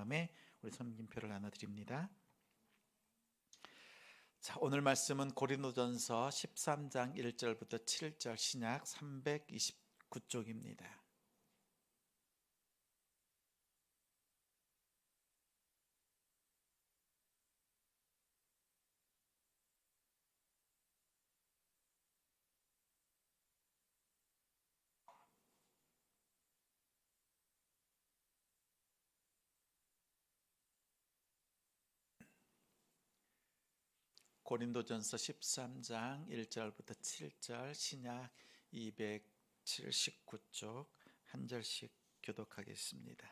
다음에 우리 섬김표를 나눠드립니다. 자, 오늘 말씀은 고린도전서 13장 1절부터 7절 신약 329쪽입니다. 고린도전서 13장 1절부터 7절 신약 279쪽 한 절씩 교독하겠습니다.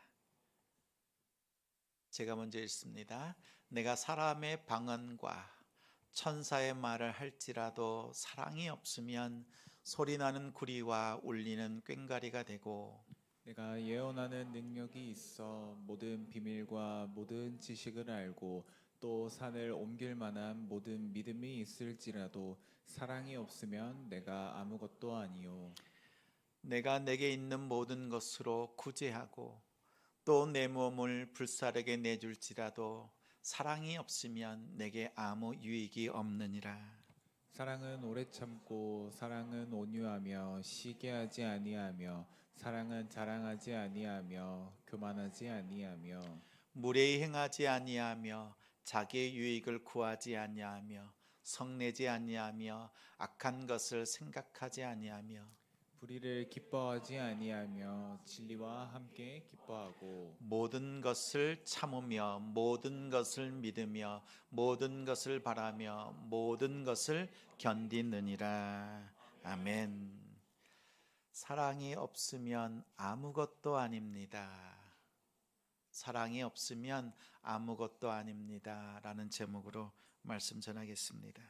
제가 먼저 읽습니다. 내가 사람의 방언과 천사의 말을 할지라도 사랑이 없으면 소리나는 구리와 울리는 꽹과리가 되고, 내가 예언하는 능력이 있어 모든 비밀과 모든 지식을 알고 또 산을 옮길 만한 모든 믿음이 있을지라도 사랑이 없으면 내가 아무것도 아니요. 내가 내게 있는 모든 것으로 구제하고 또 내 몸을 불사르게 내줄지라도 사랑이 없으면 내게 아무 유익이 없느니라. 사랑은 오래 참고 사랑은 온유하며 시기하지 아니하며 사랑은 자랑하지 아니하며 교만하지 아니하며 무례히 행하지 아니하며 자기의 유익을 구하지 아니하며 성내지 아니하며 악한 것을 생각하지 아니하며 불의를 기뻐하지 아니하며 진리와 함께 기뻐하고 모든 것을 참으며 모든 것을 믿으며 모든 것을 바라며 모든 것을 견디느니라. 아멘. 사랑이 없으면 아무것도 아닙니다. 사랑이 없으면 아무것도 아닙니다. 라는 제목으로 말씀 전하겠습니다.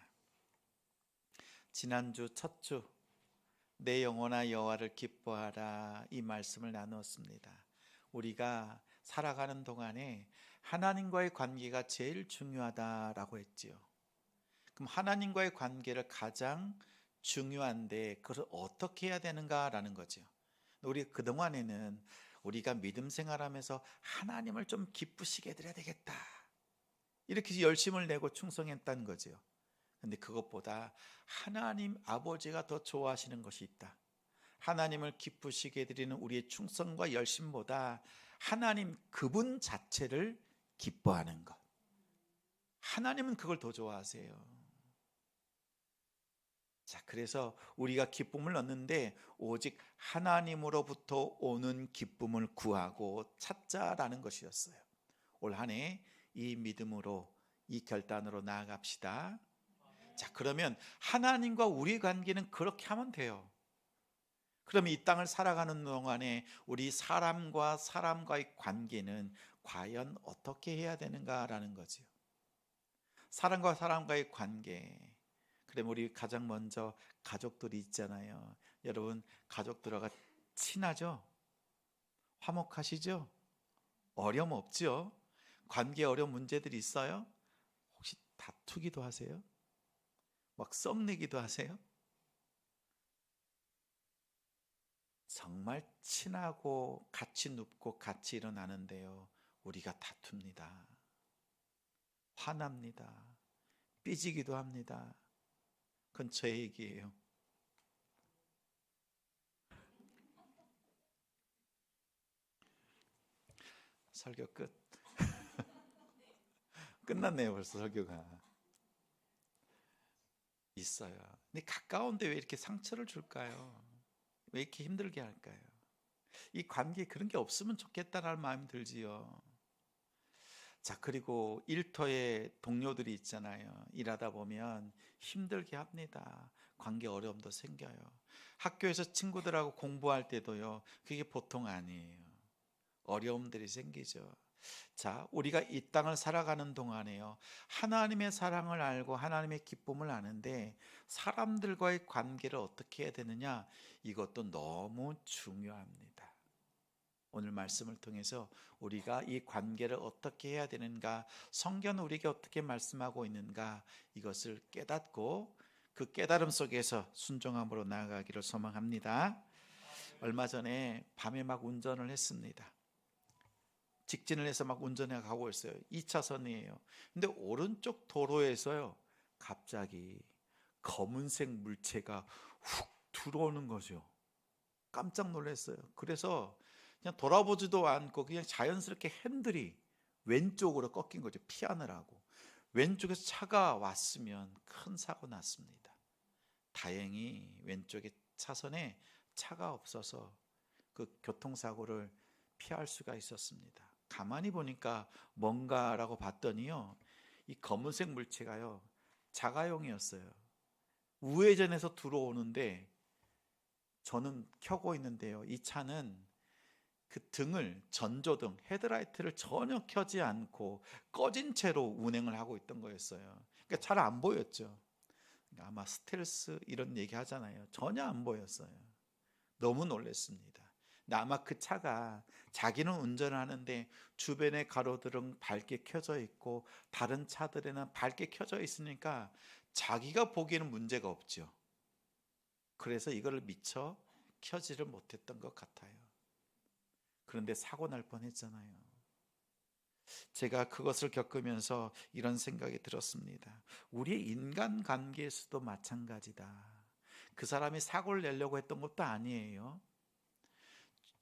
지난주 첫 주 내 영혼아 여호와를 기뻐하라, 이 말씀을 나누었습니다. 우리가 살아가는 동안에 하나님과의 관계가 제일 중요하다라고 했지요. 그럼 하나님과의 관계를 가장 중요한데 그걸 어떻게 해야 되는가라는 거죠. 우리 그동안에는 우리가 믿음 생활하면서 하나님을 좀 기쁘시게 해드려야 되겠다, 이렇게 열심을 내고 충성했다는 거죠. 근데 그것보다 하나님 아버지가 더 좋아하시는 것이 있다. 하나님을 기쁘시게 해드리는 우리의 충성과 열심보다 하나님 그분 자체를 기뻐하는 것, 하나님은 그걸 더 좋아하세요. 자, 그래서 우리가 기쁨을 얻는데 오직 하나님으로부터 오는 기쁨을 구하고 찾자라는 것이었어요. 올 한 해 이 믿음으로, 이 결단으로 나아갑시다. 자, 그러면 하나님과 우리 관계는 그렇게 하면 돼요. 그럼 이 땅을 살아가는 동안에 우리 사람과 사람과의 관계는 과연 어떻게 해야 되는가라는 거죠. 사람과 사람과의 관계, 그럼 우리 가장 먼저 가족들이 있잖아요. 여러분, 가족들과 친하죠? 화목하시죠? 어려움 없죠? 관계 어려운 문제들이 있어요? 혹시 다투기도 하세요? 막 썩내기도 하세요? 정말 친하고 같이 눕고 같이 일어나는데요, 우리가 다툽니다. 화납니다. 삐지기도 합니다. 그건 제 얘기예요. 설교 끝. 끝났네요, 벌써 설교가. 있어요. 근데 가까운데 왜 이렇게 상처를 줄까요? 왜 이렇게 힘들게 할까요? 이 관계에 그런 게 없으면 좋겠다라는 마음이 들지요. 자, 그리고 일터에 동료들이 있잖아요. 일하다 보면 힘들게 합니다. 관계 어려움도 생겨요. 학교에서 친구들하고 공부할 때도요, 그게 보통 아니에요. 어려움들이 생기죠. 자, 우리가 이 땅을 살아가는 동안에요, 하나님의 사랑을 알고 하나님의 기쁨을 아는데 사람들과의 관계를 어떻게 해야 되느냐, 이것도 너무 중요합니다. 오늘 말씀을 통해서 우리가 이 관계를 어떻게 해야 되는가, 성경은 우리에게 어떻게 말씀하고 있는가, 이것을 깨닫고 그 깨달음 속에서 순종함으로 나아가기를 소망합니다. 얼마 전에 밤에 막 운전을 했습니다. 직진을 해서 막 운전해 가고 있어요. 2차선이에요. 근데 오른쪽 도로에서요, 갑자기 검은색 물체가 훅 들어오는 거죠. 깜짝 놀랐어요. 그래서 그냥 돌아보지도 않고 그냥 자연스럽게 핸들이 왼쪽으로 꺾인 거죠. 피하느라고. 왼쪽에서 차가 왔으면 큰 사고 났습니다. 다행히 왼쪽에 차선에 차가 없어서 그 교통사고를 피할 수가 있었습니다. 가만히 보니까 뭔가라고 봤더니요, 이 검은색 물체가요, 자가용이었어요. 우회전해서 들어오는데 저는 켜고 있는데요, 이 차는 그 등을, 전조등, 헤드라이트를 전혀 켜지 않고 꺼진 채로 운행을 하고 있던 거였어요. 그러니까 잘 안 보였죠. 그러니까 아마 스텔스 이런 얘기 하잖아요. 전혀 안 보였어요. 너무 놀랐습니다. 근데 아마 그 차가 자기는 운전을 하는데 주변의 가로들은 밝게 켜져 있고 다른 차들에는 밝게 켜져 있으니까 자기가 보기에는 문제가 없죠. 그래서 이거를 미처 켜지를 못했던 것 같아요. 그런데 사고 날 뻔했잖아요. 제가 그것을 겪으면서 이런 생각이 들었습니다. 우리의 인간관계에서도 마찬가지다. 그 사람이 사고를 내려고 했던 것도 아니에요.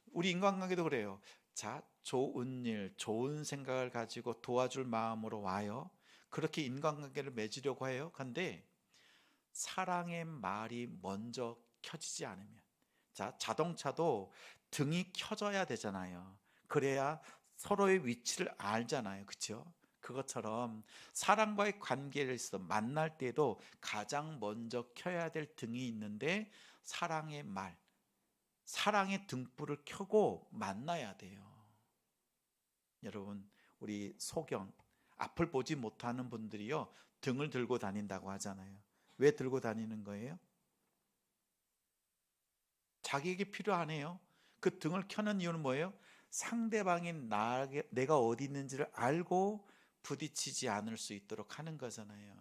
우리 인간관계도 그래요. 자, 좋은 일, 좋은 생각을 가지고 도와줄 마음으로 와요. 그렇게 인간관계를 맺으려고 해요. 근데 사랑의 말이 먼저 켜지지 않으면, 자, 자동차도 등이 켜져야 되잖아요. 그래야 서로의 위치를 알잖아요. 그렇죠? 그것처럼 사랑과의 관계에서 만날 때도 가장 먼저 켜야 될 등이 있는데 사랑의 말, 사랑의 등불을 켜고 만나야 돼요. 여러분, 우리 소경, 앞을 보지 못하는 분들이요, 등을 들고 다닌다고 하잖아요. 왜 들고 다니는 거예요? 자기에게 필요하네요. 그 등을 켜는 이유는 뭐예요? 상대방이 내가 어디 있는지를 알고 부딪히지 않을 수 있도록 하는 거잖아요.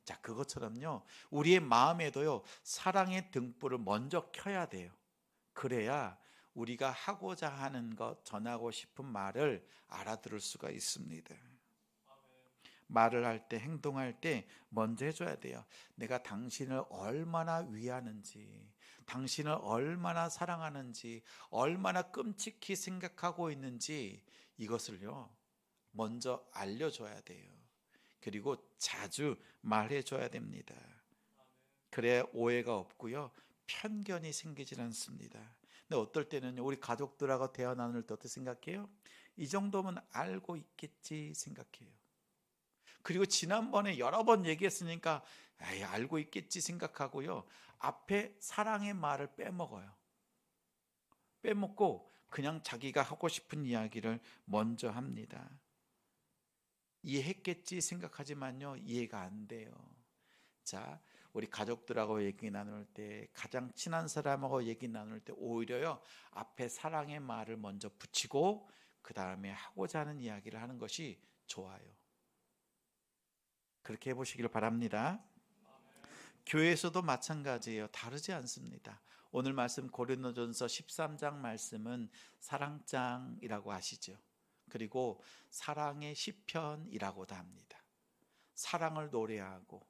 자, 그것처럼요, 우리의 마음에도요, 사랑의 등불을 먼저 켜야 돼요. 그래야 우리가 하고자 하는 것, 전하고 싶은 말을 알아들을 수가 있습니다. 말을 할 때, 행동할 때 먼저 해줘야 돼요. 내가 당신을 얼마나 위하는지, 당신을 얼마나 사랑하는지, 얼마나 끔찍히 생각하고 있는지 이것을요, 먼저 알려줘야 돼요. 그리고 자주 말해줘야 됩니다. 그래야 오해가 없고요, 편견이 생기질 않습니다. 근데 어떨 때는 우리 가족들하고 대화 나눌 때 어떻게 생각해요? 이 정도면 알고 있겠지 생각해요. 그리고 지난번에 여러 번 얘기했으니까 에이, 알고 있겠지 생각하고요, 앞에 사랑의 말을 빼먹어요. 빼먹고 그냥 자기가 하고 싶은 이야기를 먼저 합니다. 이해했겠지 생각하지만요, 이해가 안 돼요. 자, 우리 가족들하고 얘기 나눌 때, 가장 친한 사람하고 얘기 나눌 때 오히려요, 앞에 사랑의 말을 먼저 붙이고 그 다음에 하고자 하는 이야기를 하는 것이 좋아요. 그렇게 해보시길 바랍니다. 교회에서도 마찬가지예요. 다르지 않습니다. 오늘 말씀 고린도전서 13장 말씀은 사랑장이라고 아시죠? 그리고 사랑의 시편이라고도 합니다. 사랑을 노래하고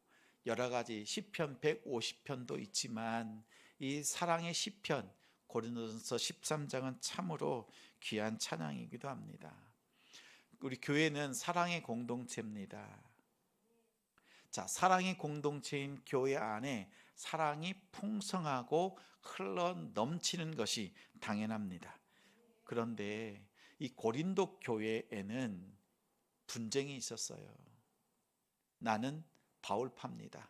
여러 가지 시편 150편도 있지만 이 사랑의 시편 고린도전서 13장은 참으로 귀한 찬양이기도 합니다. 우리 교회는 사랑의 공동체입니다. 자, 사랑의 공동체인 교회 안에 사랑이 풍성하고 흘러 넘치는 것이 당연합니다. 그런데 이 고린도 교회에는 분쟁이 있었어요. 나는 바울파입니다.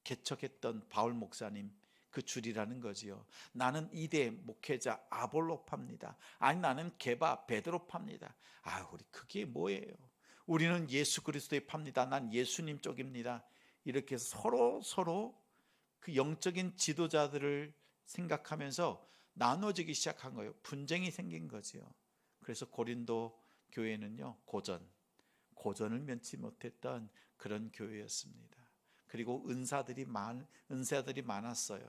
개척했던 바울 목사님 그 줄이라는 거지요. 나는 이대 목회자 아볼로파입니다. 아니, 나는 게바 베드로파입니다. 아, 우리 그게 뭐예요? 우리는 예수 그리스도의 파입니다. 난 예수님 쪽입니다. 이렇게 서로 그 영적인 지도자들을 생각하면서 나눠지기 시작한 거예요. 분쟁이 생긴 거지요. 그래서 고린도 교회는요, 고전을 면치 못했던 그런 교회였습니다. 그리고 은사들이 많았어요.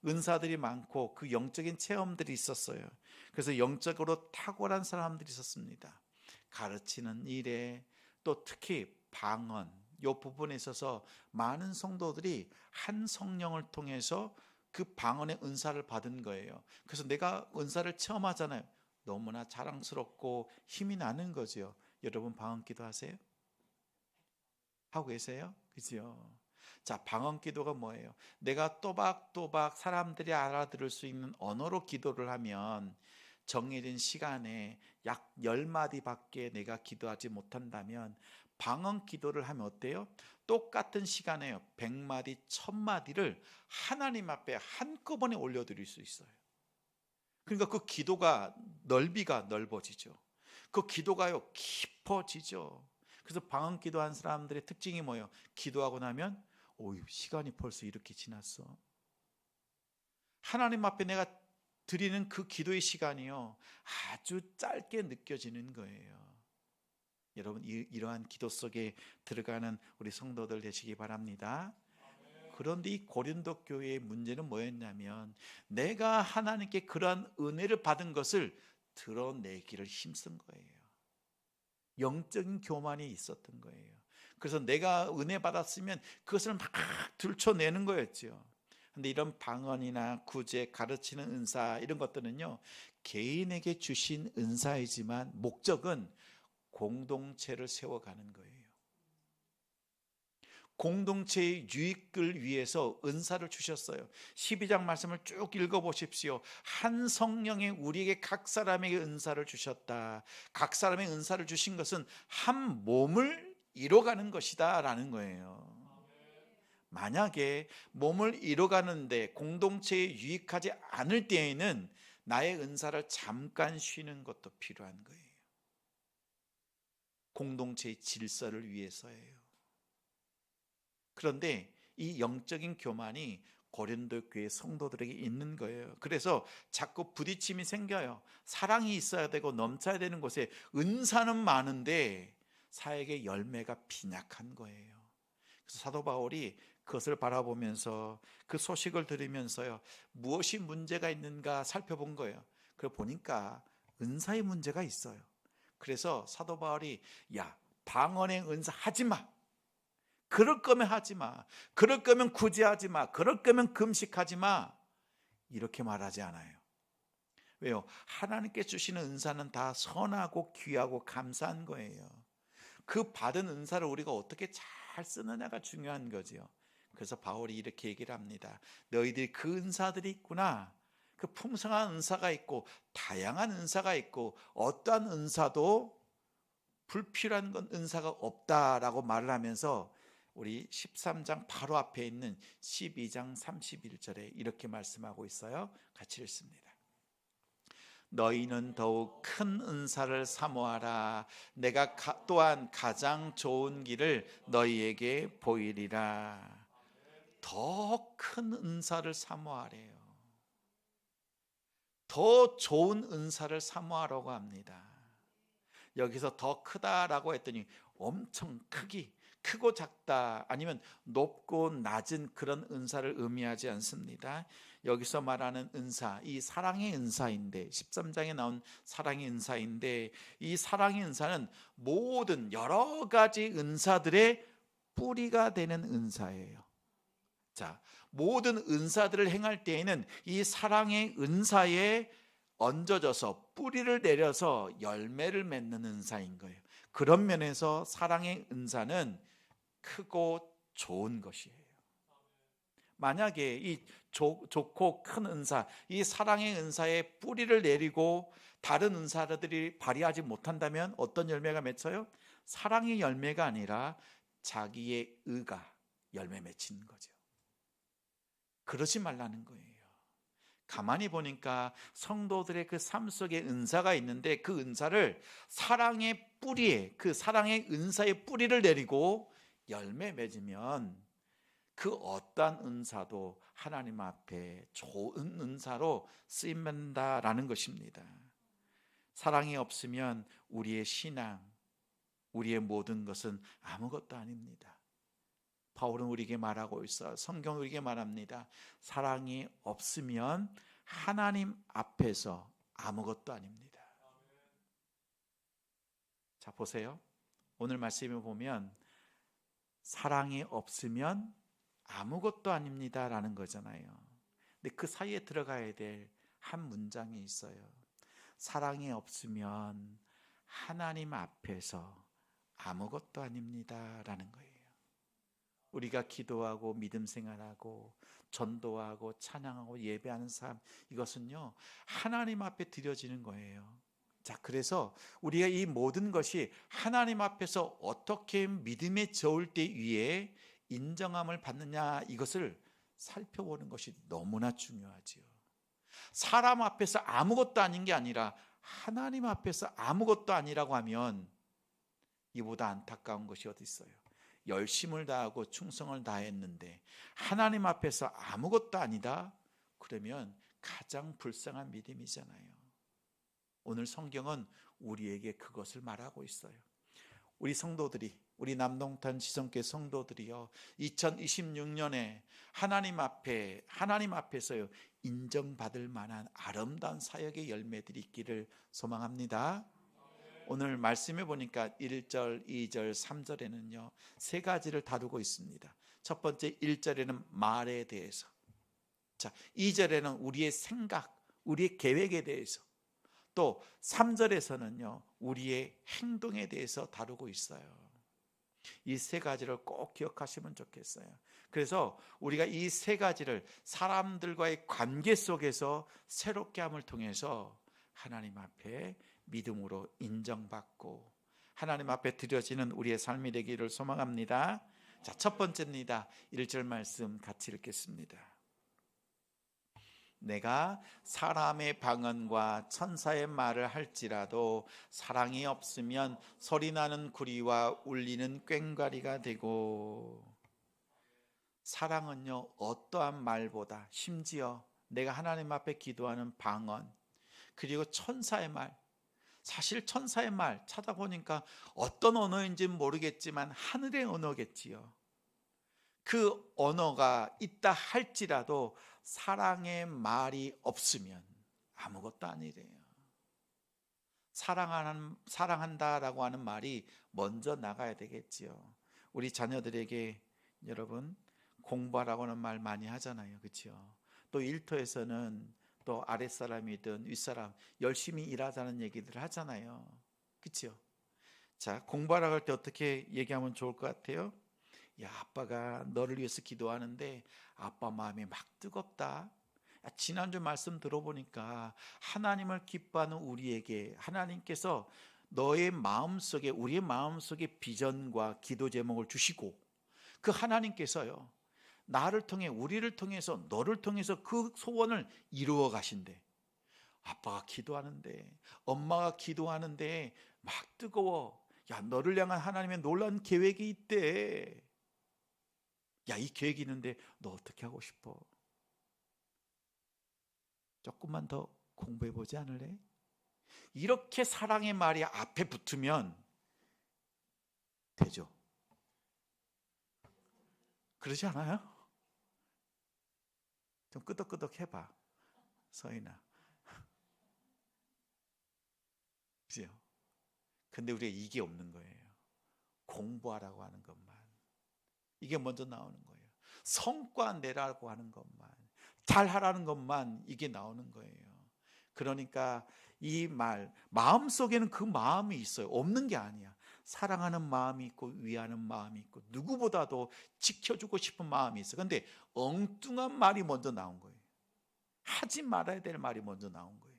은사들이 많고 그 영적인 체험들이 있었어요. 그래서 영적으로 탁월한 사람들이 있었습니다. 가르치는 일에 또 특히 방언 이 부분에 있어서 많은 성도들이 한 성령을 통해서 그 방언의 은사를 받은 거예요. 그래서 내가 은사를 체험하잖아요. 너무나 자랑스럽고 힘이 나는 거죠. 여러분 방언 기도하세요? 하고 계세요? 그죠? 자, 방언 기도가 뭐예요? 내가 또박또박 사람들이 알아들을 수 있는 언어로 기도를 하면 정해진 시간에 약 10마디밖에 내가 기도하지 못한다면 방언 기도를 하면 어때요? 똑같은 시간에 100마디, 1000마디를 하나님 앞에 한꺼번에 올려드릴 수 있어요. 그러니까 그 기도가 넓이가 넓어지죠. 그 기도가요 깊어지죠. 그래서 방언 기도한 사람들의 특징이 뭐예요? 기도하고 나면 시간이 벌써 이렇게 지났어. 하나님 앞에 내가 드리는 그 기도의 시간이요 아주 짧게 느껴지는 거예요. 여러분 이러한 기도 속에 들어가는 우리 성도들 되시기 바랍니다. 그런데 이 고린도 교회의 문제는 뭐였냐면 내가 하나님께 그러한 은혜를 받은 것을 드러내기를 힘쓴 거예요. 영적인 교만이 있었던 거예요. 그래서 내가 은혜 받았으면 그것을 막 들춰내는 거였죠. 근데 이런 방언이나 구제, 가르치는 은사 이런 것들은요 개인에게 주신 은사이지만 목적은 공동체를 세워가는 거예요. 공동체의 유익을 위해서 은사를 주셨어요. 12장 말씀을 쭉 읽어보십시오. 한 성령에 우리에게 각 사람에게 은사를 주셨다. 각 사람의 은사를 주신 것은 한 몸을 이뤄가는 것이다 라는 거예요. 만약에 몸을 이뤄가는데 공동체에 유익하지 않을 때에는 나의 은사를 잠깐 쉬는 것도 필요한 거예요. 공동체의 질서를 위해서예요. 그런데 이 영적인 교만이 고린도 교회 성도들에게 있는 거예요. 그래서 자꾸 부딪힘이 생겨요. 사랑이 있어야 되고 넘쳐야 되는 곳에 은사는 많은데 사역의 열매가 빈약한 거예요. 그래서 사도 바울이 그것을 바라보면서 그 소식을 들으면서요 무엇이 문제가 있는가 살펴본 거예요. 그걸 보니까 은사의 문제가 있어요. 그래서 사도 바울이 방언의 은사 하지 마. 그럴 거면 하지 마. 그럴 거면 구제하지 마. 그럴 거면 금식하지 마. 이렇게 말하지 않아요. 왜요? 하나님께 주시는 은사는 다 선하고 귀하고 감사한 거예요. 그 받은 은사를 우리가 어떻게 잘 쓰느냐가 중요한 거죠. 그래서 바울이 이렇게 얘기를 합니다. 너희들이 그 은사들이 있구나. 그 풍성한 은사가 있고 다양한 은사가 있고 어떠한 은사도 불필요한 건 은사가 없다라고 말을 하면서 우리 13장 바로 앞에 있는 12장 31절에 이렇게 말씀하고 있어요. 같이 읽습니다. 너희는 더욱 큰 은사를 사모하라. 내가 또한 가장 좋은 길을 너희에게 보이리라. 더 큰 은사를 사모하래요. 더 좋은 은사를 사모하라고 합니다. 여기서 더 크다라고 했더니 엄청 크고 작다 아니면 높고 낮은 그런 은사를 의미하지 않습니다. 여기서 말하는 은사, 이 사랑의 은사인데 13장에 나온 사랑의 은사인데 이 사랑의 은사는 모든 여러 가지 은사들의 뿌리가 되는 은사예요. 자, 모든 은사들을 행할 때에는 이 사랑의 은사에 얹어져서 뿌리를 내려서 열매를 맺는 은사인 거예요. 그런 면에서 사랑의 은사는 크고 좋은 것이에요. 만약에 이 좋고 큰 은사, 이 사랑의 은사에 뿌리를 내리고 다른 은사들이 발휘하지 못한다면 어떤 열매가 맺혀요? 사랑의 열매가 아니라 자기의 의가 열매 맺히는 거죠. 그러지 말라는 거예요. 가만히 보니까 성도들의 그 삶 속에 은사가 있는데 그 은사를 사랑의 뿌리에, 그 사랑의 은사의 뿌리를 내리고 열매 맺으면 그 어떠한 은사도 하나님 앞에 좋은 은사로 쓰임받는다라는 것입니다. 사랑이 없으면 우리의 신앙, 우리의 모든 것은 아무것도 아닙니다. 바울은 우리에게 말하고 있어요. 성경은 우리에게 말합니다. 사랑이 없으면 하나님 앞에서 아무것도 아닙니다. 자, 보세요. 오늘 말씀을 보면 사랑이 없으면 아무것도 아닙니다 라는 거잖아요. 근데 그 사이에 들어가야 될 한 문장이 있어요. 사랑이 없으면 하나님 앞에서 아무것도 아닙니다 라는 거예요. 우리가 기도하고 믿음 생활하고 전도하고 찬양하고 예배하는 삶, 이것은요 하나님 앞에 드려지는 거예요. 자, 그래서 우리가 이 모든 것이 하나님 앞에서 어떻게 믿음의 저울대 위에 인정함을 받느냐, 이것을 살펴보는 것이 너무나 중요하지요. 사람 앞에서 아무것도 아닌 게 아니라 하나님 앞에서 아무것도 아니라고 하면 이보다 안타까운 것이 어디 있어요? 열심을 다하고 충성을 다했는데 하나님 앞에서 아무것도 아니다? 그러면 가장 불쌍한 믿음이잖아요. 오늘 성경은 우리에게 그것을 말하고 있어요. 우리 성도들이, 우리 남동탄 지성교회 성도들이요, 2026년에 하나님 앞에서요 인정받을 만한 아름다운 사역의 열매들이 있기를 소망합니다. 오늘 말씀해 보니까 1절, 2절, 3절에는요 세 가지를 다루고 있습니다. 첫 번째 1절에는 말에 대해서, 자 2절에는 우리의 생각, 우리의 계획에 대해서, 또 3절에서는요 우리의 행동에 대해서 다루고 있어요. 이 세 가지를 꼭 기억하시면 좋겠어요. 그래서 우리가 이 세 가지를 사람들과의 관계 속에서 새롭게 함을 통해서 하나님 앞에 믿음으로 인정받고 하나님 앞에 드려지는 우리의 삶이 되기를 소망합니다. 자, 첫 번째입니다. 1절 말씀 같이 읽겠습니다. 내가 사람의 방언과 천사의 말을 할지라도 사랑이 없으면 소리나는 구리와 울리는 꽹과리가 되고. 사랑은요 어떠한 말보다, 심지어 내가 하나님 앞에 기도하는 방언, 그리고 천사의 말, 사실 천사의 말 찾아보니까 어떤 언어인지는 모르겠지만 하늘의 언어겠지요. 그 언어가 있다 할지라도 사랑의 말이 없으면 아무것도 아니래요. 사랑한다라고 하는 말이 먼저 나가야 되겠지요. 우리 자녀들에게 여러분 공부하라고 하는 말 많이 하잖아요. 그렇죠? 또 일터에서는 또 아랫사람이든 윗사람 열심히 일하자는 얘기들 하잖아요. 그렇죠? 자, 공부하라고 할 때 어떻게 얘기하면 좋을 것 같아요? 야, 아빠가 너를 위해서 기도하는데 아빠 마음이 막 뜨겁다. 지난주 말씀 들어보니까 하나님을 기뻐하는 우리에게 하나님께서 너의 마음속에, 우리의 마음속에 비전과 기도 제목을 주시고 그 하나님께서요 나를 통해, 우리를 통해서, 너를 통해서 그 소원을 이루어 가신대. 아빠가 기도하는데, 엄마가 기도하는데 막 뜨거워. 야, 너를 향한 하나님의 놀라운 계획이 있대. 야, 이 계획이 있는데 너 어떻게 하고 싶어? 조금만 더 공부해 보지 않을래? 이렇게 사랑의 말이 앞에 붙으면 되죠. 그러지 않아요? 좀 끄덕끄덕 해봐, 서인아. 그죠? 근데 우리가 이게 없는 거예요. 공부하라고 하는 것만, 이게 먼저 나오는 거예요. 성과 내라고 하는 것만, 잘하라는 것만, 이게 나오는 거예요. 그러니까 이 말, 마음속에는 그 마음이 있어요. 없는 게 아니야. 사랑하는 마음이 있고 위하는 마음이 있고 누구보다도 지켜주고 싶은 마음이 있어요. 그런데 엉뚱한 말이 먼저 나온 거예요. 하지 말아야 될 말이 먼저 나온 거예요.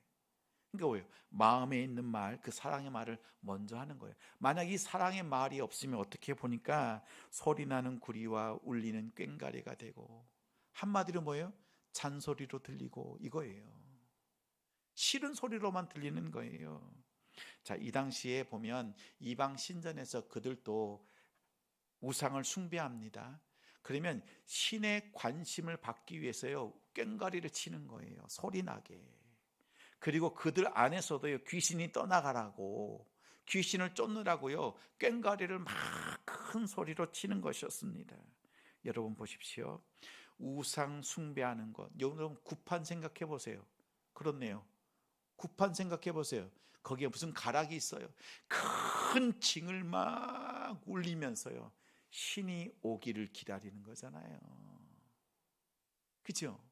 그러니까 왜요? 마음에 있는 말, 그 사랑의 말을 먼저 하는 거예요. 만약 이 사랑의 말이 없으면 어떻게 보니까 소리나는 구리와 울리는 꽹과리가 되고, 한마디로 뭐예요? 잔소리로 들리고, 이거예요. 싫은 소리로만 들리는 거예요. 자, 이 당시에 보면 이방 신전에서 그들도 우상을 숭배합니다. 그러면 신의 관심을 받기 위해서요 꽹과리를 치는 거예요. 소리나게. 그리고 그들 안에서도요 귀신이 떠나가라고, 귀신을 쫓느라고요 꽹과리를 막 큰 소리로 치는 것이었습니다. 여러분 보십시오. 우상 숭배하는 것. 여러분 구판 생각해 보세요. 그렇네요. 구판 생각해 보세요. 거기에 무슨 가락이 있어요. 큰 징을 막 울리면서요. 신이 오기를 기다리는 거잖아요. 그죠?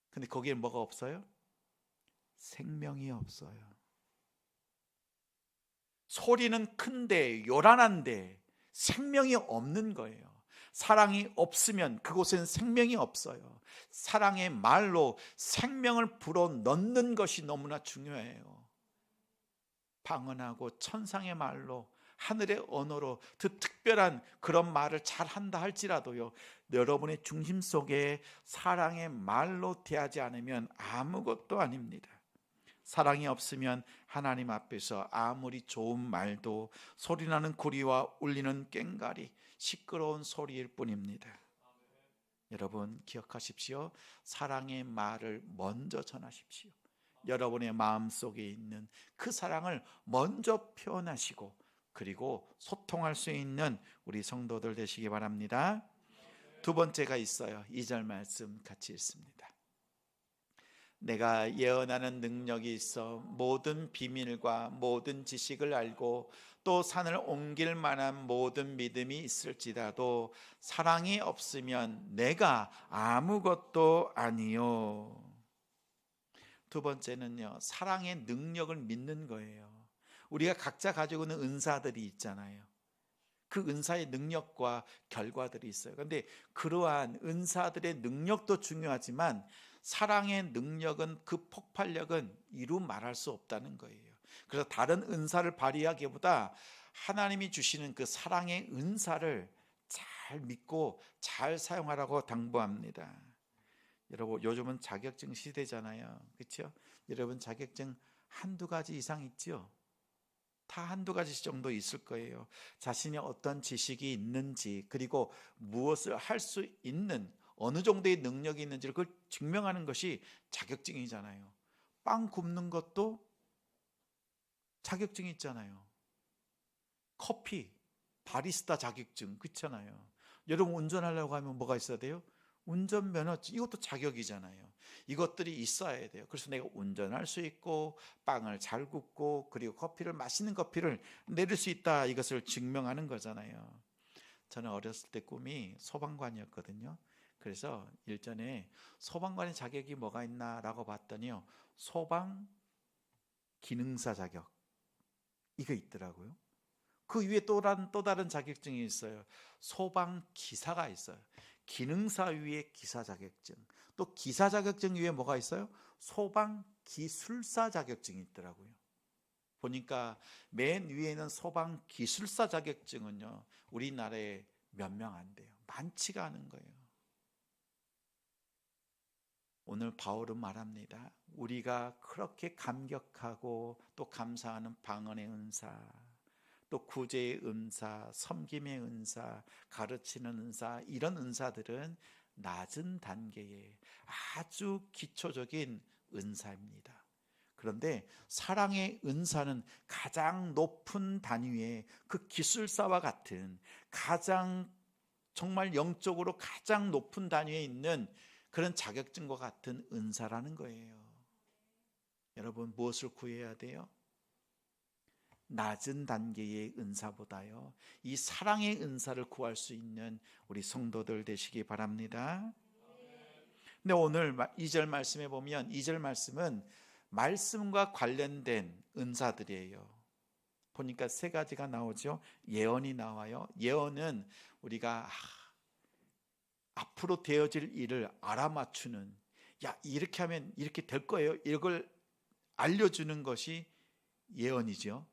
근데 거기에 뭐가 없어요? 생명이 없어요. 소리는 큰데 요란한데 생명이 없는 거예요. 사랑이 없으면 그곳엔 생명이 없어요. 사랑의 말로 생명을 불어넣는 것이 너무나 중요해요. 방언하고 천상의 말로, 하늘의 언어로 그 특별한 그런 말을 잘 한다 할지라도요, 여러분의 중심 속에 사랑의 말로 대하지 않으면 아무것도 아닙니다. 사랑이 없으면 하나님 앞에서 아무리 좋은 말도 소리나는 구리와 울리는 꽹과리, 시끄러운 소리일 뿐입니다. 여러분 기억하십시오. 사랑의 말을 먼저 전하십시오. 여러분의 마음속에 있는 그 사랑을 먼저 표현하시고, 그리고 소통할 수 있는 우리 성도들 되시기 바랍니다. 두 번째가 있어요. 2절 말씀 같이 읽습니다. 내가 예언하는 능력이 있어 모든 비밀과 모든 지식을 알고 또 산을 옮길 만한 모든 믿음이 있을지라도 사랑이 없으면 내가 아무것도 아니요. 두 번째는요, 사랑의 능력을 믿는 거예요. 우리가 각자 가지고 있는 은사들이 있잖아요. 그 은사의 능력과 결과들이 있어요. 그런데 그러한 은사들의 능력도 중요하지만 사랑의 능력은, 그 폭발력은 이루 말할 수 없다는 거예요. 그래서 다른 은사를 발휘하기보다 하나님이 주시는 그 사랑의 은사를 잘 믿고 잘 사용하라고 당부합니다. 여러분 요즘은 자격증 시대잖아요. 그렇죠? 여러분 자격증 한두 가지 이상 있죠? 다 한두 가지 정도 있을 거예요. 자신이 어떤 지식이 있는지, 그리고 무엇을 할 수 있는 어느 정도의 능력이 있는지를 그걸 증명하는 것이 자격증이잖아요. 빵 굽는 것도 자격증이 있잖아요. 커피, 바리스타 자격증, 그렇잖아요. 여러분 운전하려고 하면 뭐가 있어야 돼요? 운전면허증, 이것도 자격이잖아요. 이것들이 있어야 돼요. 그래서 내가 운전할 수 있고 빵을 잘 굽고 그리고 커피를, 맛있는 커피를 내릴 수 있다, 이것을 증명하는 거잖아요. 저는 어렸을 때 꿈이 소방관이었거든요. 그래서 일전에 소방관의 자격이 뭐가 있나라고 봤더니요, 소방 기능사 자격, 이거 있더라고요. 그 위에 또 다른 자격증이 있어요. 소방 기사가 있어요. 기능사 위에 기사 자격증, 또 기사 자격증 위에 뭐가 있어요? 소방 기술사 자격증이 있더라고요. 보니까 맨 위에는 소방 기술사 자격증은요, 우리나라에 몇 명 안 돼요. 많지가 않은 거예요. 오늘 바울은 말합니다. 우리가 그렇게 감격하고 또 감사하는 방언의 은사, 또 구제의 은사, 섬김의 은사, 가르치는 은사, 이런 은사들은 낮은 단계의 아주 기초적인 은사입니다. 그런데 사랑의 은사는 가장 높은 단위의 그 기술사와 같은, 가장 정말 영적으로 가장 높은 단위에 있는 그런 자격증과 같은 은사라는 거예요. 여러분 무엇을 구해야 돼요? 낮은 단계의 은사보다요, 이 사랑의 은사를 구할 수 있는 우리 성도들 되시기 바랍니다. 근데 오늘 2절 말씀에 보면, 2절 말씀은 말씀과 관련된 은사들이에요. 보니까 세 가지가 나오죠. 예언이 나와요. 예언은 우리가 앞으로 되어질 일을 알아맞추는, 야 이렇게 하면 이렇게 될 거예요, 이걸 알려주는 것이 예언이죠.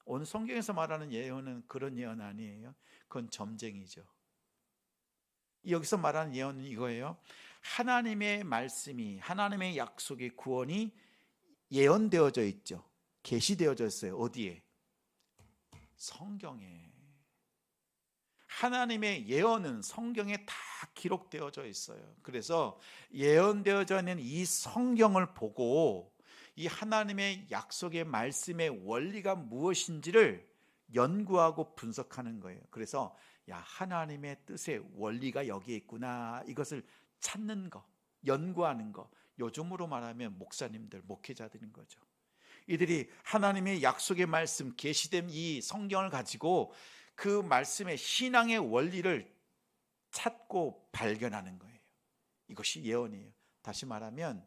오늘 성경에서 말하는 예언은 그런 예언 아니에요. 그건 점쟁이죠. 여기서 말하는 예언은 이거예요. 하나님의 말씀이, 하나님의 약속의 구원이 예언되어져 있죠. 계시되어져 있어요. 어디에? 성경에. 하나님의 예언은 성경에 다 기록되어져 있어요. 그래서 예언되어져 있는 이 성경을 보고 이 하나님의 약속의 말씀의 원리가 무엇인지를 연구하고 분석하는 거예요. 그래서 야, 하나님의 뜻의 원리가 여기에 있구나. 이것을 찾는 거, 연구하는 거. 요즘으로 말하면 목사님들, 목회자들인 거죠. 이들이 하나님의 약속의 말씀, 계시된 이 성경을 가지고 그 말씀의 신앙의 원리를 찾고 발견하는 거예요. 이것이 예언이에요. 다시 말하면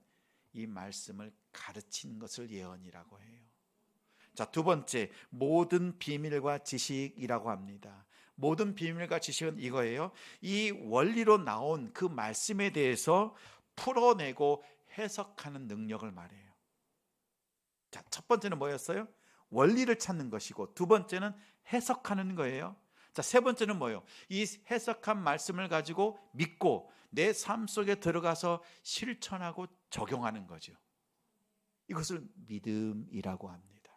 이 말씀을 가르치는 것을 예언이라고 해요. 자, 두 번째, 모든 비밀과 지식이라고 합니다. 모든 비밀과 지식은 이거예요. 이 원리로 나온 그 말씀에 대해서 풀어내고 해석하는 능력을 말해요. 자, 첫 번째는 뭐였어요? 원리를 찾는 것이고, 두 번째는 해석하는 거예요. 자, 세 번째는 뭐예요? 이 해석한 말씀을 가지고 믿고 내 삶 속에 들어가서 실천하고 적용하는 거죠. 이것을 믿음이라고 합니다.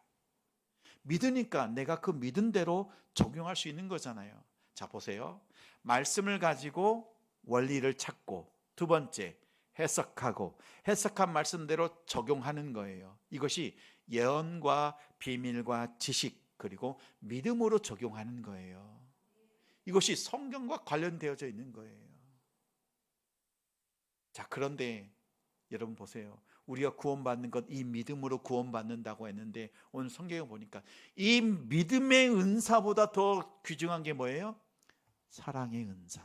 믿으니까 내가 그 믿은 대로 적용할 수 있는 거잖아요. 자, 보세요. 말씀을 가지고 원리를 찾고, 두 번째, 해석하고, 해석한 말씀대로 적용하는 거예요. 이것이 예언과 비밀과 지식, 그리고 믿음으로 적용하는 거예요. 이것이 성경과 관련되어져 있는 거예요. 자, 그런데 여러분 보세요. 우리가 구원받는 것, 이 믿음으로 구원받는다고 했는데, 오늘 성경에 보니까 이 믿음의 은사보다 더 귀중한 게 뭐예요? 사랑의 은사.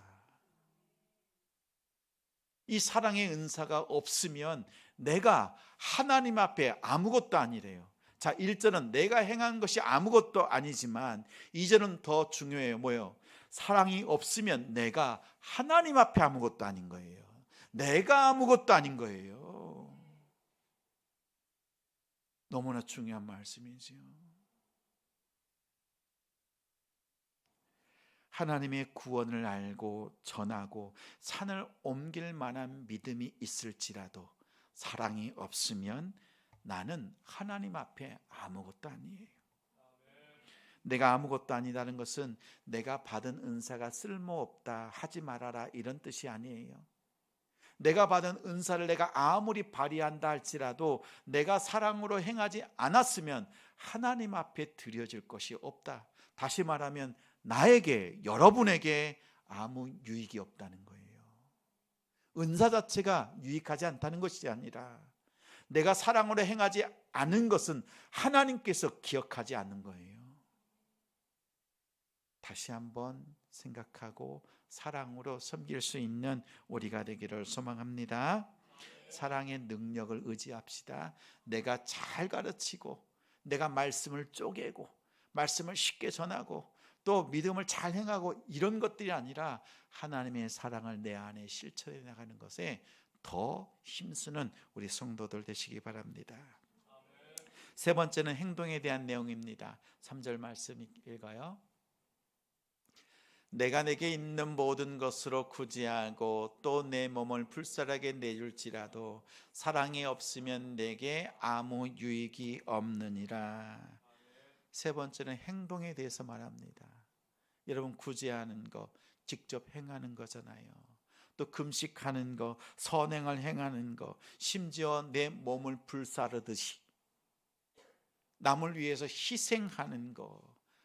이 사랑의 은사가 없으면 내가 하나님 앞에 아무것도 아니래요. 자, 1절은 내가 행한 것이 아무것도 아니지만 2절은 더 중요해요. 뭐예요? 사랑이 없으면 내가 하나님 앞에 아무것도 아닌 거예요. 내가 아무것도 아닌 거예요. 너무나 중요한 말씀이지요. 하나님의 구원을 알고 전하고 산을 옮길 만한 믿음이 있을지라도 사랑이 없으면 나는 하나님 앞에 아무것도 아니에요. 내가 아무것도 아니다는 것은 내가 받은 은사가 쓸모없다, 하지 말아라, 이런 뜻이 아니에요. 내가 받은 은사를 내가 아무리 발휘한다 할지라도 내가 사랑으로 행하지 않았으면 하나님 앞에 드려질 것이 없다. 다시 말하면 나에게, 여러분에게 아무 유익이 없다는 거예요. 은사 자체가 유익하지 않다는 것이 아니라 내가 사랑으로 행하지 않은 것은 하나님께서 기억하지 않는 거예요. 다시 한번 생각하고 사랑으로 섬길 수 있는 우리가 되기를 소망합니다. 사랑의 능력을 의지합시다. 내가 잘 가르치고 내가 말씀을 쪼개고 말씀을 쉽게 전하고 또 믿음을 잘 행하고 이런 것들이 아니라 하나님의 사랑을 내 안에 실천해 나가는 것에 더 힘쓰는 우리 성도들 되시기 바랍니다. 세 번째는 행동에 대한 내용입니다. 3절 말씀 읽어요. 내가 내게 있는 모든 것으로 구제하고 또 내 몸을 불살하게 내줄지라도 사랑이 없으면 내게 아무 유익이 없느니라. 세 번째는 행동에 대해서 말합니다. 여러분, 구제하는 거 직접 행하는 거잖아요. 또 금식하는 거, 선행을 행하는 거, 심지어 내 몸을 불사르듯이 남을 위해서 희생하는 거,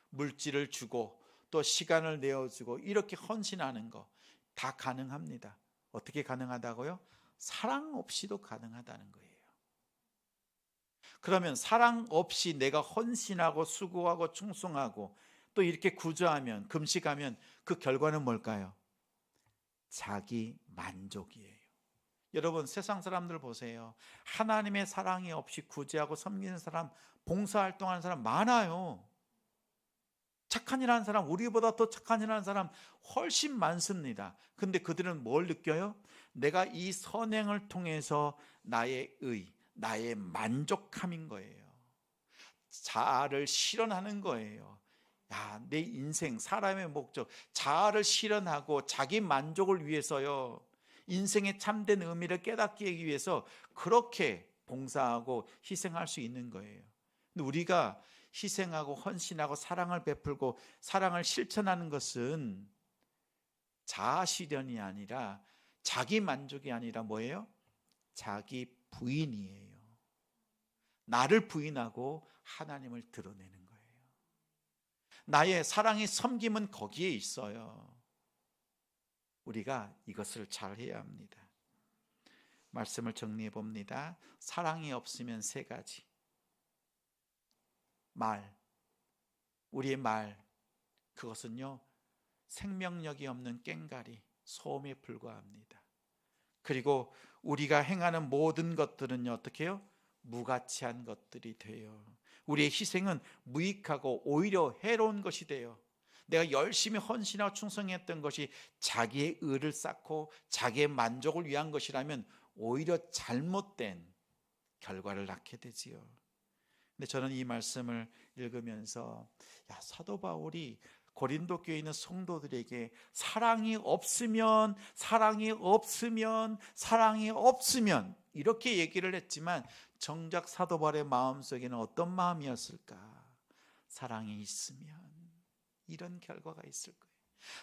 물질을 주고 또 시간을 내어주고 이렇게 헌신하는 거 다 가능합니다. 어떻게 가능하다고요? 사랑 없이도 가능하다는 거예요. 그러면 사랑 없이 내가 헌신하고 수고하고 충성하고 또 이렇게 구제하면, 금식하면 그 결과는 뭘까요? 자기 만족이에요. 여러분, 세상 사람들 보세요. 하나님의 사랑이 없이 구제하고 섬기는 사람, 봉사활동하는 사람 많아요. 착한 일 하는 사람, 우리보다 더 착한 일 하는 사람 훨씬 많습니다. 근데 그들은 뭘 느껴요? 내가 이 선행을 통해서 나의 의, 나의 만족함인 거예요. 자아를 실현하는 거예요. 야, 내 인생, 사람의 목적, 자아를 실현하고 자기 만족을 위해서요. 인생의 참된 의미를 깨닫기 위해서 그렇게 봉사하고 희생할 수 있는 거예요. 근데 우리가 희생하고 헌신하고 사랑을 베풀고 사랑을 실천하는 것은 자아 실현이 아니라 자기 만족이 아니라 뭐예요? 자기 부인이에요. 나를 부인하고 하나님을 드러내는 거예요. 나의 사랑의 섬김은 거기에 있어요. 우리가 이것을 잘 해야 합니다. 말씀을 정리해 봅니다. 사랑이 없으면 세 가지. 우리의 말, 그것은요 생명력이 없는 꽹가리, 소음에 불과합니다. 그리고 우리가 행하는 모든 것들은요 어떻게 해요? 무가치한 것들이 돼요. 우리의 희생은 무익하고 오히려 해로운 것이 돼요. 내가 열심히 헌신하고 충성했던 것이 자기의 의를 쌓고 자기의 만족을 위한 것이라면 오히려 잘못된 결과를 낳게 되지요. 근데 저는 이 말씀을 읽으면서 사도 바울이 고린도 교회에 있는 성도들에게 사랑이 없으면 이렇게 얘기를 했지만 정작 사도 바울의 마음속에는 어떤 마음이었을까? 사랑이 있으면 이런 결과가 있을 거예요.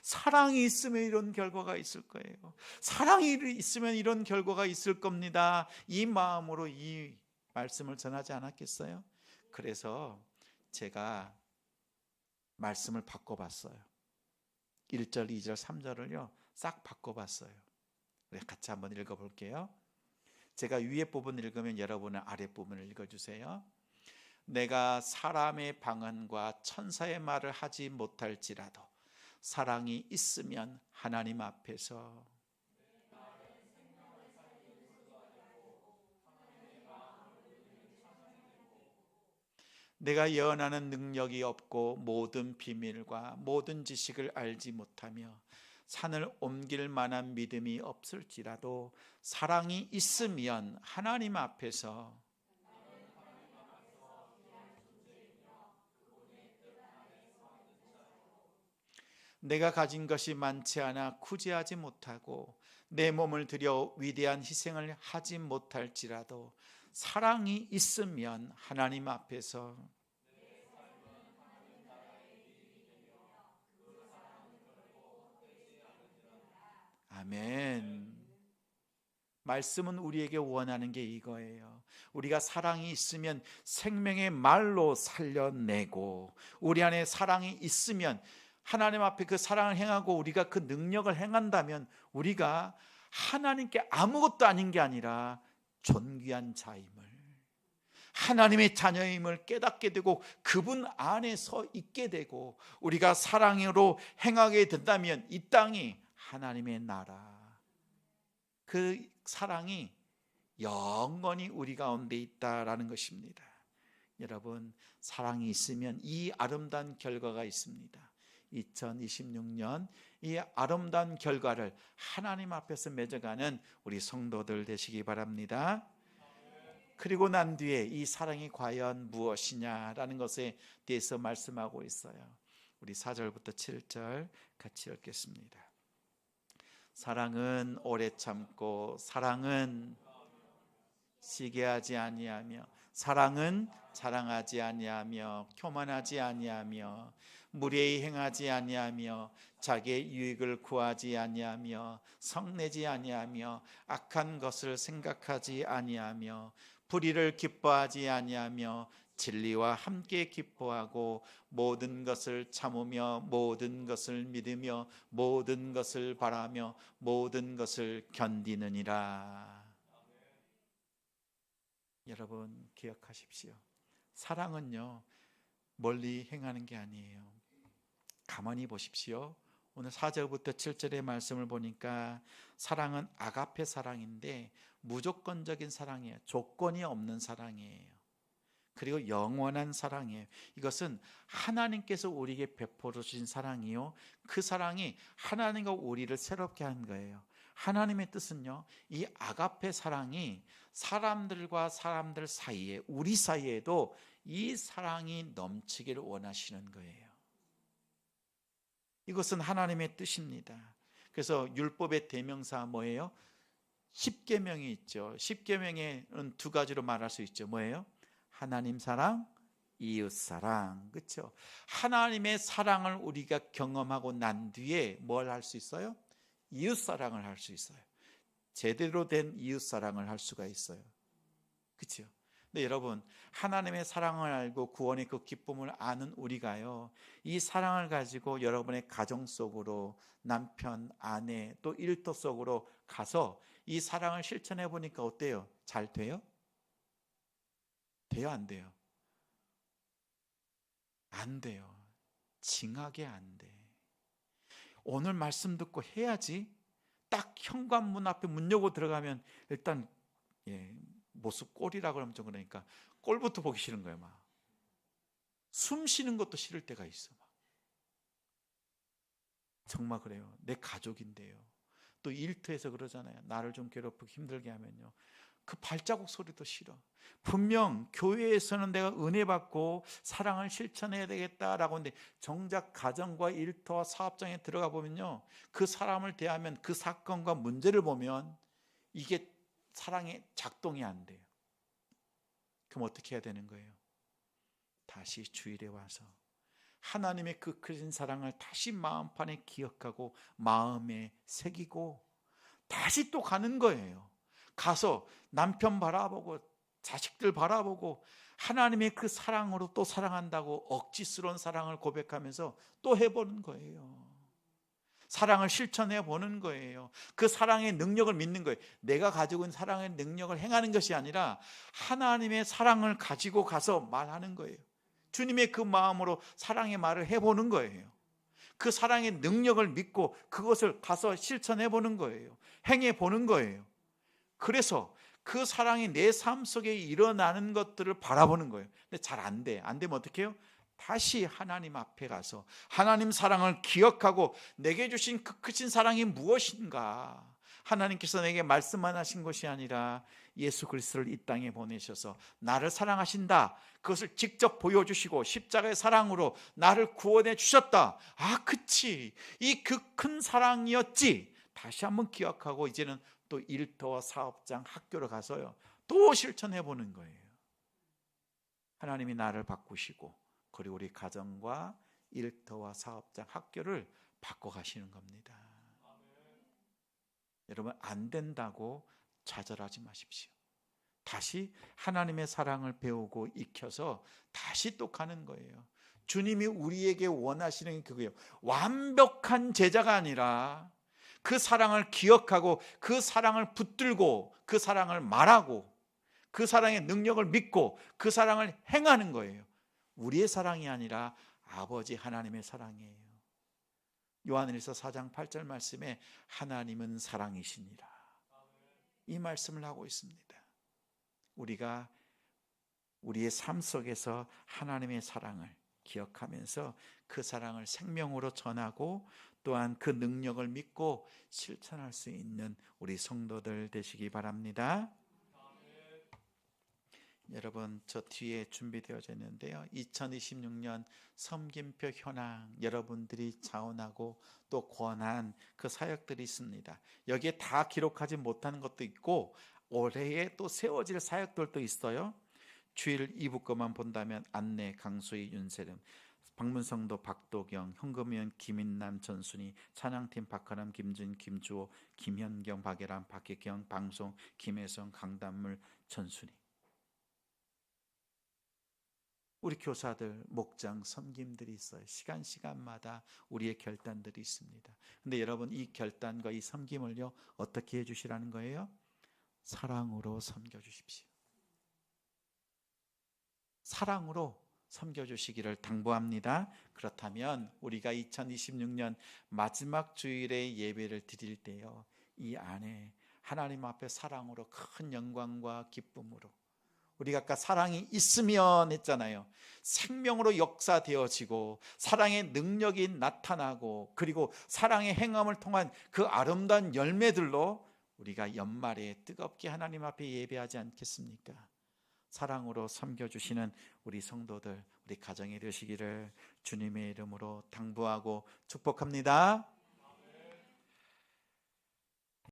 사랑이 있으면 이런 결과가 있을 거예요. 사랑이 있으면 이런 결과가 있을 겁니다. 이 마음으로 이 말씀을 전하지 않았겠어요? 그래서 제가 말씀을 바꿔봤어요. 1절, 2절, 3절을요 싹 바꿔봤어요. 같이 한번 읽어볼게요. 제가 위에 부분 읽으면 여러분은 아래 부분을 읽어주세요. 내가 사람의 방언과 천사의 말을 하지 못할지라도 사랑이 있으면 하나님 앞에서 내가 예언하는 능력이 없고 모든 비밀과 모든 지식을 알지 못하며 산을 옮길 만한 믿음이 없을지라도 사랑이 있으면 하나님 앞에서 내가 가진 것이 많지 않아 구제하지 못하고 내 몸을 들여 위대한 희생을 하지 못할지라도 사랑이 있으면 하나님 앞에서 아멘. 말씀은 우리에게 원하는 게 이거예요. 우리가 사랑이 있으면 생명의 말로 살려내고 우리 안에 사랑이 있으면 하나님 앞에 그 사랑을 행하고 우리가 그 능력을 행한다면 우리가 하나님께 아무것도 아닌 게 아니라 존귀한 자임을, 하나님의 자녀임을 깨닫게 되고 그분 안에서 있게 되고 우리가 사랑으로 행하게 된다면 이 땅이 하나님의 나라, 그 사랑이 영원히 우리 가운데 있다라는 것입니다. 여러분, 사랑이 있으면 이 아름다운 결과가 있습니다. 2026년 이 아름다운 결과를 하나님 앞에서 맺어가는 우리 성도들 되시기 바랍니다. 그리고 난 뒤에 이 사랑이 과연 무엇이냐라는 것에 대해서 말씀하고 있어요. 우리 4절부터 7절 같이 읽겠습니다. 사랑은 오래 참고 사랑은 시기하지 아니하며 사랑은 자랑하지 아니하며 교만하지 아니하며 무례히 행하지 아니하며 자기의 유익을 구하지 아니하며 성내지 아니하며 악한 것을 생각하지 아니하며 불의를 기뻐하지 아니하며 진리와 함께 기뻐하고 모든 것을 참으며 모든 것을 믿으며 모든 것을 바라며 모든 것을 견디느니라. 여러분 기억하십시오. 사랑은요 멀리 행하는 게 아니에요. 가만히 보십시오. 오늘 4절부터 7절의 말씀을 보니까 사랑은 아가페 사랑인데 무조건적인 사랑이에요. 조건이 없는 사랑이에요. 그리고 영원한 사랑이에요. 이것은 하나님께서 우리에게 베풀어 주신 사랑이요, 그 사랑이 하나님과 우리를 새롭게 하는 거예요. 하나님의 뜻은요, 이 아가페 사랑이 사람들과 사람들 사이에, 우리 사이에도 이 사랑이 넘치기를 원하시는 거예요. 이것은 하나님의 뜻입니다. 그래서 율법의 대명사 뭐예요? 10계명이 있죠. 10계명에는 두 가지로 말할 수 있죠. 뭐예요? 하나님 사랑, 이웃 사랑. 그렇죠? 하나님의 사랑을 우리가 경험하고 난 뒤에 뭘 할 수 있어요? 이웃 사랑을 할 수 있어요. 제대로 된 이웃 사랑을 할 수가 있어요. 그렇죠? 근데 여러분, 하나님의 사랑을 알고 구원의 그 기쁨을 아는 우리가요, 이 사랑을 가지고 여러분의 가정 속으로, 남편, 아내, 또 일터 속으로 가서 이 사랑을 실천해 보니까 어때요? 잘 돼요? 돼요, 안 돼요? 안 돼요. 징하게 안 돼. 오늘 말씀 듣고 해야지. 딱 현관문 앞에 문 열고 들어가면 일단 모습 꼴이라 그러면 좀 그러니까 꼴부터 보기 싫은 거예요. 막 숨 쉬는 것도 싫을 때가 있어. 막. 정말 그래요. 내 가족인데요. 또 일터에서 그러잖아요. 나를 좀 괴롭히고 힘들게 하면요, 그 발자국 소리도 싫어. 분명 교회에서는 내가 은혜 받고 사랑을 실천해야 되겠다라고 하는데 정작 가정과 일터와 사업장에 들어가 보면요, 그 사람을 대하면 그 사건과 문제를 보면 이게 사랑의 작동이 안 돼요. 그럼 어떻게 해야 되는 거예요? 다시 주일에 와서 하나님의 그 크신 사랑을 다시 마음판에 기억하고 마음에 새기고 다시 또 가는 거예요. 가서 남편 바라보고 자식들 바라보고 하나님의 그 사랑으로 또 사랑한다고 억지스러운 사랑을 고백하면서 또 해보는 거예요. 사랑을 실천해 보는 거예요. 그 사랑의 능력을 믿는 거예요. 내가 가지고 있는 사랑의 능력을 행하는 것이 아니라 하나님의 사랑을 가지고 가서 말하는 거예요. 주님의 그 마음으로 사랑의 말을 해보는 거예요. 그 사랑의 능력을 믿고 그것을 가서 실천해 보는 거예요. 행해 보는 거예요. 그래서 그 사랑이 내 삶 속에 일어나는 것들을 바라보는 거예요. 근데 잘 안 돼. 안 되면 어떻게 해요? 다시 하나님 앞에 가서 하나님 사랑을 기억하고 내게 주신 그 크신 사랑이 무엇인가? 하나님께서 내게 말씀만 하신 것이 아니라 예수 그리스도를 이 땅에 보내셔서 나를 사랑하신다, 그것을 직접 보여주시고 십자가의 사랑으로 나를 구원해 주셨다. 아, 그치, 이 그 큰 사랑이었지. 다시 한번 기억하고 이제는 또 일터와 사업장, 학교로 가서요, 또 실천해 보는 거예요. 하나님이 나를 바꾸시고 그리고 우리 가정과 일터와 사업장, 학교를 바꿔 가시는 겁니다. 여러분, 안 된다고 좌절하지 마십시오. 다시 하나님의 사랑을 배우고 익혀서 다시 또 가는 거예요. 주님이 우리에게 원하시는 게 그거예요. 완벽한 제자가 아니라 그 사랑을 기억하고 그 사랑을 붙들고 그 사랑을 말하고 그 사랑의 능력을 믿고 그 사랑을 행하는 거예요. 우리의 사랑이 아니라 아버지 하나님의 사랑이에요. 요한일서 4장 8절 말씀에 하나님은 사랑이시니라, 이 말씀을 하고 있습니다. 우리가 우리의 삶 속에서 하나님의 사랑을 기억하면서 그 사랑을 생명으로 전하고 또한 그 능력을 믿고 실천할 수 있는 우리 성도들 되시기 바랍니다. 여러분, 저 뒤에 준비되어져 있는데요, 2026년 섬김표 현황, 여러분들이 자원하고 또 권한 그 사역들이 있습니다. 여기에 다 기록하지 못하는 것도 있고 올해에 또 세워질 사역들도 있어요. 주일 2부 것만 본다면 안내, 강수희, 윤세름, 방문성도 박도경, 현금위원 김인남, 전순희, 찬양팀 박하람, 김준, 김주호, 김현경, 박예람, 박혜경, 방송 김혜성, 강단물, 전순희. 우리 교사들, 목장, 섬김들이 있어요. 시간마다 우리의 결단들이 있습니다. 근데 여러분, 이 결단과 이 섬김을요, 어떻게 해주시라는 거예요? 사랑으로 섬겨주십시오. 사랑으로 섬겨주시기를 당부합니다. 그렇다면 우리가 2026년 마지막 주일에 예배를 드릴 때요, 이 안에 하나님 앞에 사랑으로 큰 영광과 기쁨으로, 우리가 아까 사랑이 있으면 했잖아요. 생명으로 역사되어지고 사랑의 능력이 나타나고 그리고 사랑의 행함을 통한 그 아름다운 열매들로 우리가 연말에 뜨겁게 하나님 앞에 예배하지 않겠습니까? 사랑으로 섬겨주시는 우리 성도들, 우리 가정이 되시기를 주님의 이름으로 당부하고 축복합니다.